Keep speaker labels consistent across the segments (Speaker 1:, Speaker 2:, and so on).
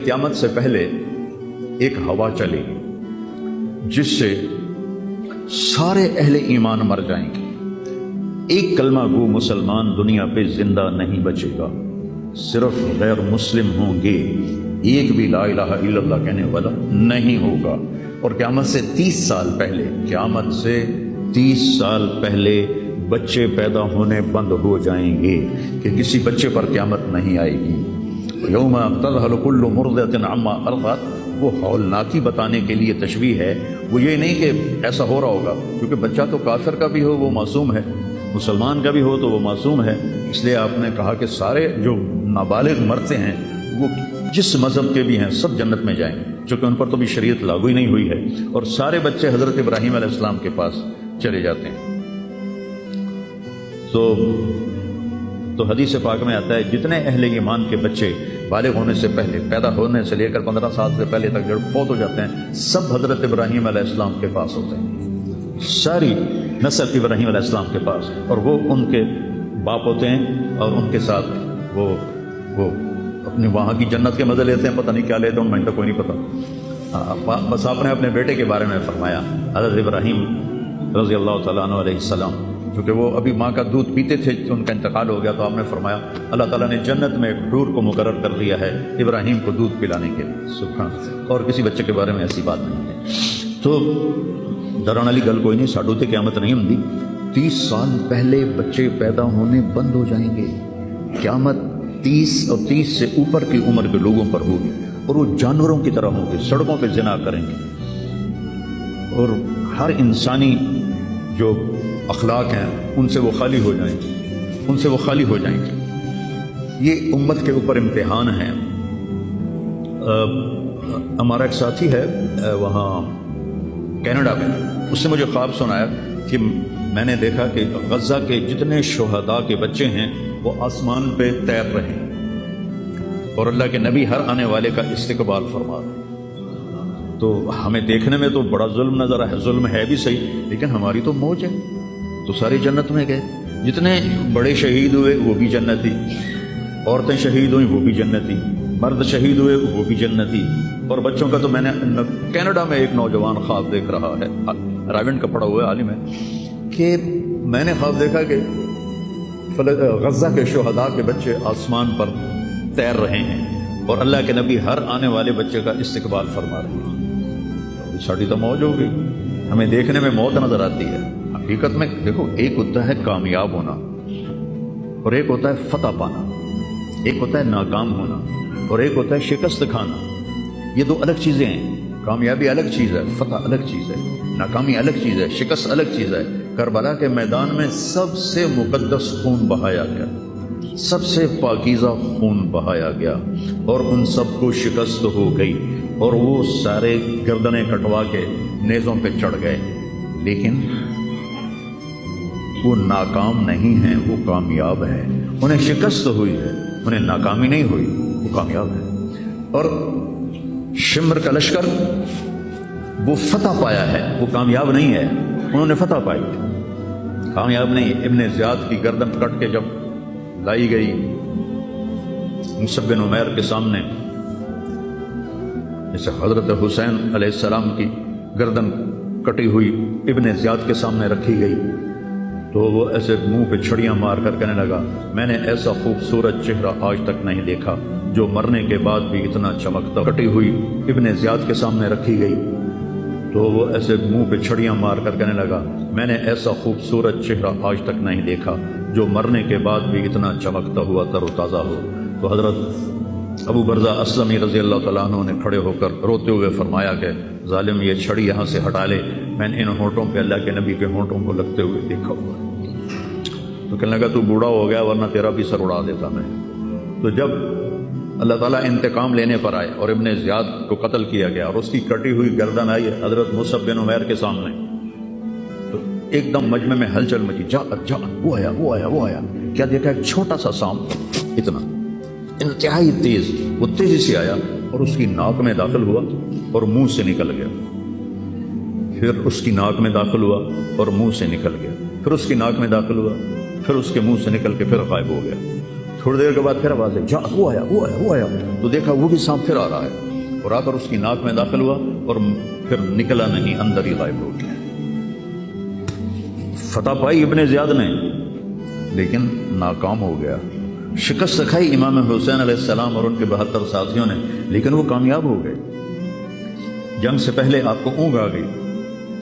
Speaker 1: قیامت سے پہلے ایک ہوا چلے گی جس سے سارے اہل ایمان مر جائیں گے. ایک کلمہ گو مسلمان دنیا پہ زندہ نہیں بچے گا، صرف غیر مسلم ہوں گے، ایک بھی لا الہ الا اللہ کہنے والا نہیں ہوگا. اور قیامت سے 30 سال پہلے، قیامت سے 30 سال پہلے بچے پیدا ہونے بند ہو جائیں گے کہ کسی بچے پر قیامت نہیں آئے گی. یوم تذہل کل مرضعۃ عما ارضعت، وہ ہولناکی بتانے کے لیے تشبیہ ہے. وہ یہ نہیں کہ ایسا ہو رہا ہوگا، کیونکہ بچہ تو کافر کا بھی ہو وہ معصوم ہے، مسلمان کا بھی ہو تو وہ معصوم ہے. اس لیے آپ نے کہا کہ سارے جو نابالغ مرتے ہیں وہ جس مذہب کے بھی ہیں سب جنت میں جائیں، چونکہ ان پر تو بھی شریعت لاگو ہی نہیں ہوئی ہے. اور سارے بچے حضرت ابراہیم علیہ السلام کے پاس چلے جاتے ہیں. تو حدیث پاک میں آتا ہے جتنے اہل ایمان کے بچے بالغ ہونے سے پہلے، پیدا ہونے سے لے کر 15 سال سے پہلے تک جب فوت ہو جاتے ہیں، سب حضرت ابراہیم علیہ السلام کے پاس ہوتے ہیں، ساری نسل ابراہیم علیہ السلام کے پاس. اور وہ ان کے باپ ہوتے ہیں اور ان کے ساتھ وہ اپنے وہاں کی جنت کے مزے لیتے ہیں. پتہ نہیں کیا لیتے ہیں، ان میں کوئی نہیں پتہ. بس آپ نے اپنے بیٹے کے بارے میں فرمایا حضرت ابراہیم رضی اللہ تعالیٰ عنہ علیہ السلام، چونکہ وہ ابھی ماں کا دودھ پیتے تھے، ان کا انتقال ہو گیا، تو آپ نے فرمایا اللہ تعالیٰ نے جنت میں ایک حور کو مقرر کر دیا ہے ابراہیم کو دودھ پلانے کے لیے. سبحان. اور کسی بچے کے بارے میں ایسی بات نہیں ہے. تو ڈران والی گل کوئی نہیں، ساڈو تے قیامت نہیں ہوندی. 30 سال پہلے بچے پیدا ہونے بند ہو جائیں گے. قیامت 30 اور 30 سے اوپر کی عمر کے لوگوں پر ہوگی، اور وہ جانوروں کی طرح ہوں گے، سڑکوں پہ زنا کریں گے، اور ہر انسانی جو اخلاق ہیں ان سے وہ خالی ہو جائیں گے، ان سے وہ خالی ہو جائیں گے. یہ امت کے اوپر امتحان ہے. ہمارا ایک ساتھی ہے وہاں کینیڈا میں، اس نے مجھے خواب سنایا کہ میں نے دیکھا کہ غزہ کے جتنے شہداء کے بچے ہیں وہ آسمان پہ تیر رہے ہیں، اور اللہ کے نبی ہر آنے والے کا استقبال فرما رہے ہیں. تو ہمیں دیکھنے میں تو بڑا ظلم نظر ہے، ظلم ہے بھی صحیح، لیکن ہماری تو موج ہے، تو سارے جنت میں گئے. جتنے بڑے شہید ہوئے وہ بھی جنتی، عورتیں شہید ہوئیں وہ بھی جنتی، مرد شہید ہوئے وہ بھی جنتی. اور بچوں کا تو میں نے کینیڈا میں ایک نوجوان خواب دیکھ رہا ہے، رائیونڈ کا پڑھا ہوا ہے، عالم ہے، کہ میں نے خواب دیکھا کہ غزہ کے شہداء کے بچے آسمان پر تیر رہے ہیں اور اللہ کے نبی ہر آنے والے بچے کا استقبال فرما رہے ہیں. ساڑی تو موج ہو گئی. ہمیں دیکھنے میں موت نظر آتی ہے، حقیقت میں دیکھو ایک ہوتا ہے کامیاب ہونا اور ایک ہوتا ہے فتح پانا، ایک ہوتا ہے ناکام ہونا اور ایک ہوتا ہے شکست کھانا. یہ دو الگ چیزیں ہیں. کامیابی الگ چیز ہے، فتح الگ چیز ہے، ناکامی الگ چیز ہے، شکست الگ چیز ہے. کربلا کے میدان میں سب سے مقدس خون بہایا گیا، سب سے پاکیزہ خون بہایا گیا، اور ان سب کو شکست ہو گئی اور وہ سارے گردنیں کٹوا کے نیزوں پہ چڑھ گئے. لیکن وہ ناکام نہیں ہیں، وہ کامیاب ہیں. انہیں شکست ہوئی ہے، انہیں ناکامی نہیں ہوئی، وہ کامیاب ہیں. اور شمر کا لشکر وہ فتح پایا ہے، وہ کامیاب نہیں ہے، انہوں نے فتح پائی، کامیاب نہیں. ابن زیاد کی گردن کٹ کے جب لائی گئی مصعب بن عمیر کے سامنے، جیسے حضرت حسین علیہ السلام کی گردن کٹی ہوئی ابن زیاد کے سامنے رکھی گئی، تو وہ ایسے منہ پہ چھڑیاں مار کر کہنے لگا میں نے ایسا خوبصورت چہرہ آج تک نہیں دیکھا جو مرنے کے بعد بھی اتنا چمکتا. کٹی ہوئی ابن زیاد کے سامنے رکھی گئی تو وہ ایسے منہ پہ چھڑیاں مار کر کہنے لگا میں نے ایسا خوبصورت چہرہ آج تک نہیں دیکھا جو مرنے کے بعد بھی اتنا چمکتا ہوا تر و تازہ ہو. تو حضرت ابو برزہ اسلمی رضی اللہ تعالیٰ عنہ نے کھڑے ہو کر روتے ہوئے فرمایا کہ ظالم یہ چھڑی یہاں سے ہٹا لے، میں نے ان ہونٹوں پہ اللہ کے نبی کے ہونٹوں کو لگتے ہوئے دیکھا ہوا ہے. تو کہنے لگا تو بوڑھا ہو گیا ورنہ تیرا بھی سر اڑا دیتا میں. تو جب اللہ تعالیٰ انتقام لینے پر آئے اور ابن زیاد کو قتل کیا گیا اور اس کی کٹی ہوئی گردن آئی حضرت مصعب بن عمیر کے سامنے، تو ایک دم مجمع میں ہلچل مچی. جا وہ آیا. کیا دیکھا؟ ایک چھوٹا سا سانپ، اتنا انتہائی تیز، وہ تیزی سے آیا اور اس کی ناک میں داخل ہوا اور منہ سے نکل گیا. پھر اس کی ناک میں داخل ہوا اور منہ سے نکل گیا، پھر اس کی ناک میں داخل ہوا، پھر اس کے منہ سے نکل کے پھر غائب ہو گیا. تھوڑی دیر کے بعد پھر آواز ہے، جا وہ آیا وہ آیا وہ آیا، تو دیکھا وہ بھی سانپ پھر آ رہا ہے، اور آ کر اس کی ناک میں داخل ہوا اور پھر نکلا نہیں، اندر ہی غائب ہو گیا۔ فتح پائی ابن زیاد نے لیکن ناکام ہو گیا، شکست کھائی امام حسین علیہ السلام اور ان کے 72 ساتھیوں نے، لیکن وہ کامیاب ہو گئے۔ جنگ سے پہلے آپ کو اونگ آ گئی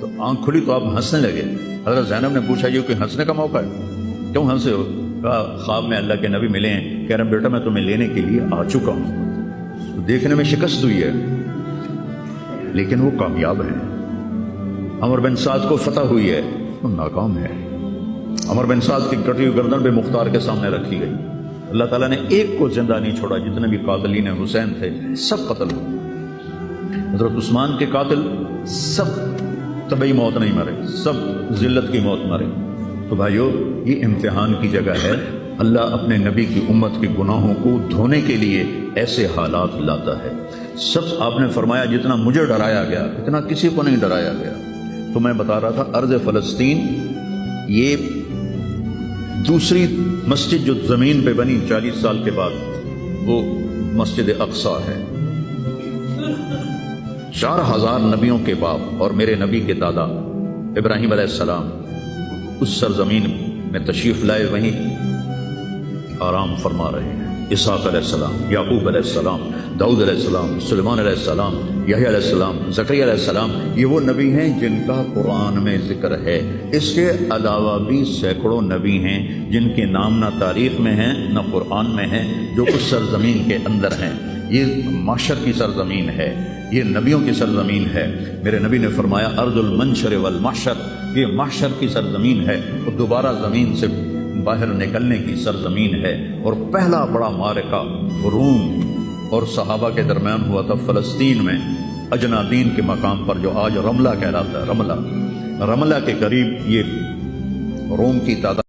Speaker 1: تو آنکھ کھلی تو آپ ہنسنے لگے۔ حضرت زینب نے پوچھا یہ کوئی ہنسنے کا موقع ہے، کیوں ہنسے ہو؟ کہا خواب میں اللہ کے نبی ملے ہیں، کہہ رہے ہیں بیٹا میں تمہیں لینے کے لیے آ چکا ہوں۔ تو دیکھنے میں شکست ہوئی ہے لیکن وہ کامیاب ہے۔ عمر بن سعد کو فتح ہوئی ہے، وہ ناکام ہے۔ عمر بن سعد کی کٹی ہوئی گردن پہ مختار کے سامنے رکھی گئی، اللہ تعالیٰ نے ایک کو زندہ نہیں چھوڑا، جتنے بھی قاتلین حسین تھے سب قتل ہوئے۔ حضرت عثمان کے قاتل سب طبعی موت نہیں مرے، سب ذلت کی موت مرے۔ تو بھائیو یہ امتحان کی جگہ ہے، اللہ اپنے نبی کی امت کے گناہوں کو دھونے کے لیے ایسے حالات لاتا ہے۔ سب آپ نے فرمایا جتنا مجھے ڈرایا گیا اتنا کسی کو نہیں ڈرایا گیا۔ تو میں بتا رہا تھا ارض فلسطین یہ دوسری مسجد جو زمین پہ بنی 40 سال کے بعد، وہ مسجد اقصی ہے۔ 4000 نبیوں کے باپ اور میرے نبی کے دادا ابراہیم علیہ السلام اس سرزمین میں تشریف لائے، وہیں آرام فرما رہے ہیں۔ اسحاق علیہ السلام، یعقوب علیہ السلام، داؤد علیہ السلام، سلیمان علیہ السلام، یحییٰ علیہ السلام، زکریا علیہ السلام، یہ وہ نبی ہیں جن کا قرآن میں ذکر ہے۔ اس کے علاوہ بھی سینکڑوں نبی ہیں جن کے نام نہ تاریخ میں ہیں نہ قرآن میں ہیں، جو اس سرزمین کے اندر ہیں۔ یہ معشر کی سرزمین ہے، یہ نبیوں کی سرزمین ہے۔ میرے نبی نے فرمایا ارض المنشر والمحشر، یہ محشر کی سرزمین ہے اور دوبارہ زمین سے باہر نکلنے کی سرزمین ہے۔ اور پہلا بڑا معرکہ روم اور صحابہ کے درمیان ہوا تھا فلسطین میں، اجنادین کے مقام پر، جو آج رملہ کہلاتا ہے۔ رملہ کے قریب یہ روم کی تعداد